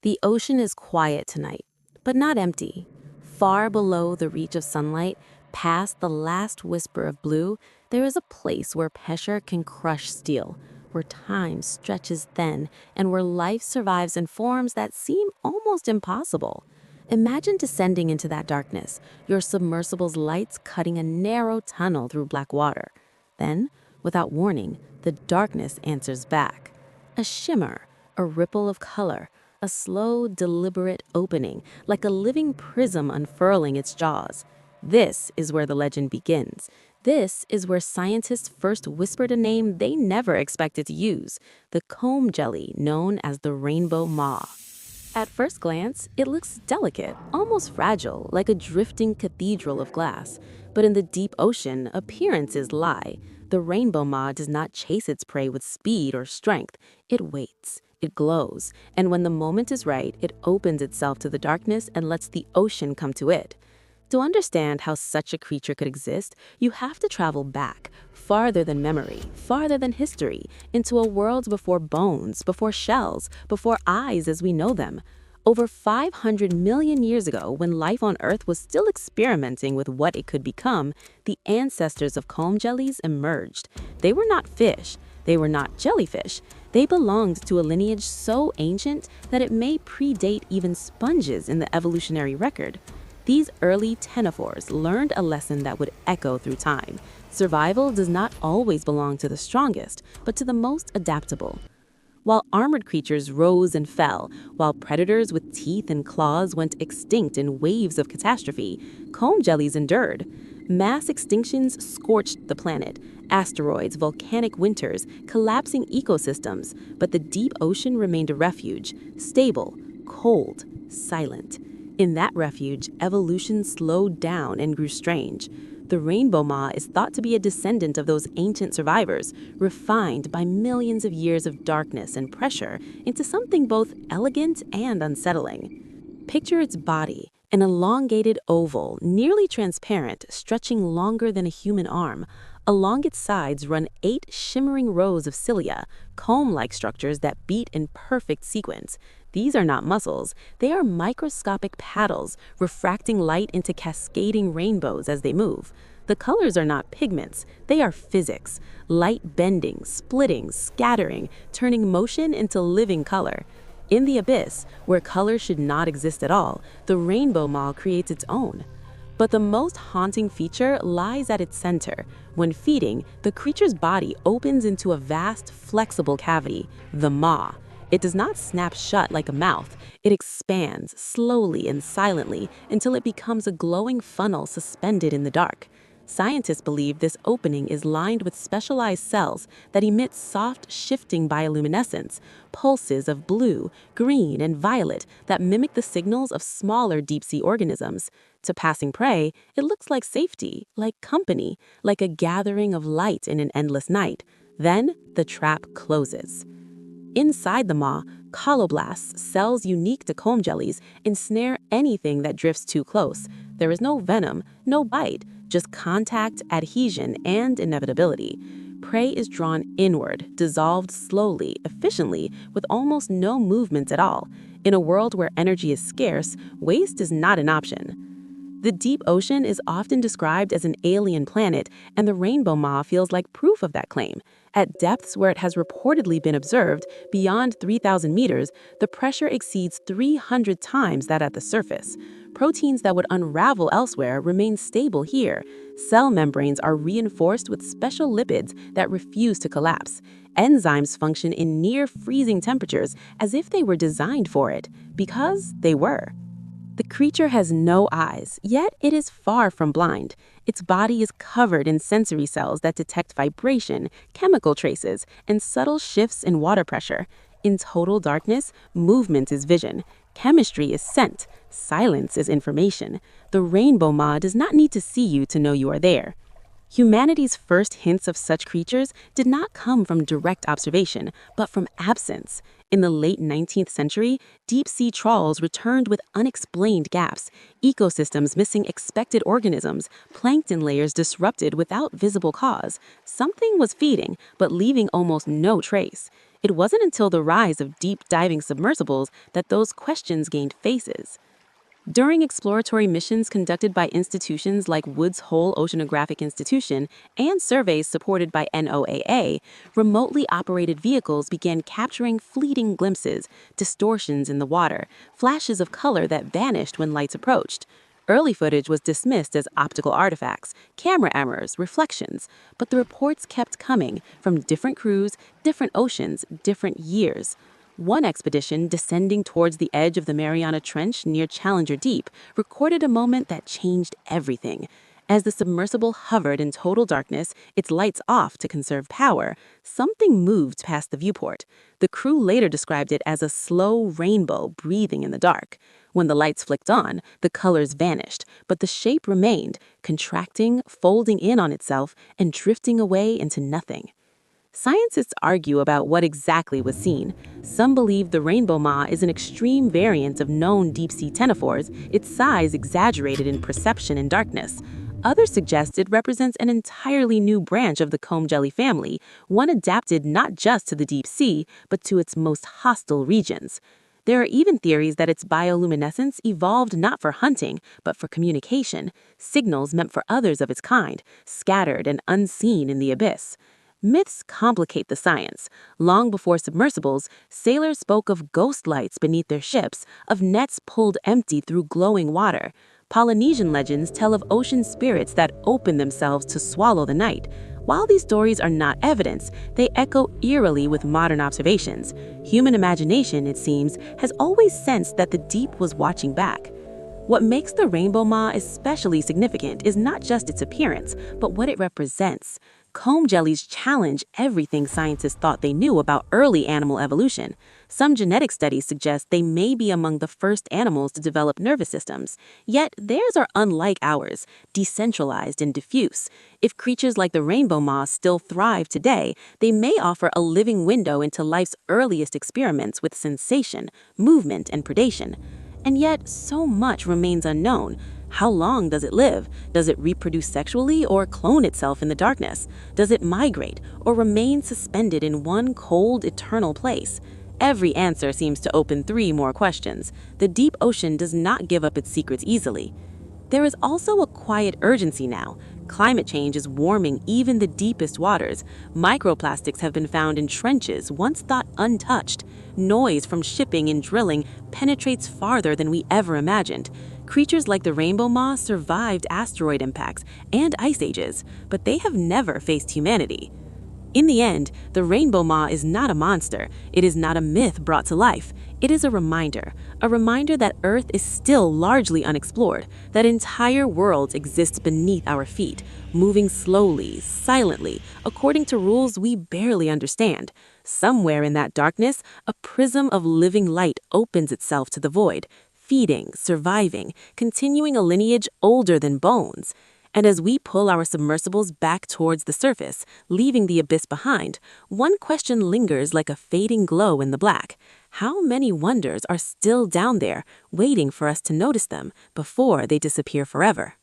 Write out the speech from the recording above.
The ocean is quiet tonight, but not empty. Far below the reach of sunlight, past the last whisper of blue, there is a place where pressure can crush steel, where time stretches thin, and where life survives in forms that seem almost impossible. Imagine descending into that darkness, your submersible's lights cutting a narrow tunnel through black water. Then, without warning, the darkness answers back. A shimmer, a ripple of color, a slow, deliberate opening, like a living prism unfurling its jaws. This is where the legend begins. This is where scientists first whispered a name they never expected to use, the comb jelly known as the rainbow maw. At first glance, it looks delicate, almost fragile, like a drifting cathedral of glass. But in the deep ocean, appearances lie. The rainbow maw does not chase its prey with speed or strength. It waits, it glows, and when the moment is right, it opens itself to the darkness and lets the ocean come to it. To understand how such a creature could exist, you have to travel back, farther than memory, farther than history, into a world before bones, before shells, before eyes as we know them. Over 500 million years ago, when life on Earth was still experimenting with what it could become, the ancestors of comb jellies emerged. They were not fish. They were not jellyfish. They belonged to a lineage so ancient that it may predate even sponges in the evolutionary record. These early ctenophores learned a lesson that would echo through time. Survival does not always belong to the strongest, but to the most adaptable. While armored creatures rose and fell, while predators with teeth and claws went extinct in waves of catastrophe, comb jellies endured. Mass extinctions scorched the planet, asteroids, volcanic winters, collapsing ecosystems, but the deep ocean remained a refuge, stable, cold, silent. In that refuge, evolution slowed down and grew strange. The rainbow maw is thought to be a descendant of those ancient survivors, refined by millions of years of darkness and pressure into something both elegant and unsettling. Picture its body, an elongated oval, nearly transparent, stretching longer than a human arm. Along its sides run 8 shimmering rows of cilia, comb-like structures that beat in perfect sequence. These are not muscles, they are microscopic paddles, refracting light into cascading rainbows as they move. The colors are not pigments, they are physics. Light bending, splitting, scattering, turning motion into living color. In the abyss, where color should not exist at all, the rainbow maw creates its own. But the most haunting feature lies at its center. When feeding, the creature's body opens into a vast, flexible cavity, the maw. It does not snap shut like a mouth. It expands slowly and silently until it becomes a glowing funnel suspended in the dark. Scientists believe this opening is lined with specialized cells that emit soft, shifting bioluminescence, pulses of blue, green, and violet that mimic the signals of smaller deep-sea organisms. To passing prey, it looks like safety, like company, like a gathering of light in an endless night. Then, the trap closes. Inside the maw, colloblasts, cells unique to comb jellies, ensnare anything that drifts too close. There is no venom, no bite, just contact, adhesion, and inevitability. Prey is drawn inward, dissolved slowly, efficiently, with almost no movement at all. In a world where energy is scarce, waste is not an option. The deep ocean is often described as an alien planet, and the rainbow maw feels like proof of that claim. At depths where it has reportedly been observed, beyond 3,000 meters, the pressure exceeds 300 times that at the surface. Proteins that would unravel elsewhere remain stable here. Cell membranes are reinforced with special lipids that refuse to collapse. Enzymes function in near freezing temperatures as if they were designed for it, because they were. The creature has no eyes, yet it is far from blind. Its body is covered in sensory cells that detect vibration, chemical traces, and subtle shifts in water pressure. In total darkness, movement is vision, chemistry is scent, silence is information. The rainbow maw does not need to see you to know you are there. Humanity's first hints of such creatures did not come from direct observation, but from absence. In the late 19th century, deep-sea trawls returned with unexplained gaps, ecosystems missing expected organisms, plankton layers disrupted without visible cause. Something was feeding, but leaving almost no trace. It wasn't until the rise of deep diving submersibles that those questions gained faces. During exploratory missions conducted by institutions like Woods Hole Oceanographic Institution and surveys supported by NOAA, remotely operated vehicles began capturing fleeting glimpses, distortions in the water, flashes of color that vanished when lights approached. Early footage was dismissed as optical artifacts, camera errors, reflections, but the reports kept coming from different crews, different oceans, different years. One expedition descending towards the edge of the Mariana Trench near Challenger Deep recorded a moment that changed everything. As the submersible hovered in total darkness, its lights off to conserve power, something moved past the viewport. The crew later described it as a slow rainbow breathing in the dark. When the lights flicked on, the colors vanished, but the shape remained, contracting, folding in on itself, and drifting away into nothing. Scientists argue about what exactly was seen. Some believe the rainbow maw is an extreme variant of known deep-sea ctenophores, its size exaggerated in perception in darkness. Others suggest it represents an entirely new branch of the comb jelly family, one adapted not just to the deep sea, but to its most hostile regions. There are even theories that its bioluminescence evolved not for hunting, but for communication, signals meant for others of its kind, scattered and unseen in the abyss. Myths complicate the science. Long before submersibles, sailors spoke of ghost lights beneath their ships, of nets pulled empty through glowing water. Polynesian legends tell of ocean spirits that open themselves to swallow the night. While these stories are not evidence, they echo eerily with modern observations. Human imagination, it seems, has always sensed that the deep was watching back. What makes the rainbow maw especially significant is not just its appearance, but what it represents. Comb jellies challenge everything scientists thought they knew about early animal evolution. Some genetic studies suggest they may be among the first animals to develop nervous systems. Yet theirs are unlike ours, decentralized and diffuse. If creatures like the rainbow maw still thrive today, they may offer a living window into life's earliest experiments with sensation, movement, and predation. And yet, so much remains unknown. How long does it live? Does it reproduce sexually or clone itself in the darkness? Does it migrate or remain suspended in one cold, eternal place? Every answer seems to open three more questions. The deep ocean does not give up its secrets easily. There is also a quiet urgency now. Climate change is warming even the deepest waters. Microplastics have been found in trenches once thought untouched. Noise from shipping and drilling penetrates farther than we ever imagined. Creatures like the rainbow maw survived asteroid impacts and ice ages, but they have never faced humanity. In the end, the rainbow maw is not a monster. It is not a myth brought to life. It is a reminder that Earth is still largely unexplored, that entire worlds exist beneath our feet, moving slowly, silently, according to rules we barely understand. Somewhere in that darkness, a prism of living light opens itself to the void, feeding, surviving, continuing a lineage older than bones. And as we pull our submersibles back towards the surface, leaving the abyss behind, one question lingers like a fading glow in the black. How many wonders are still down there, waiting for us to notice them before they disappear forever?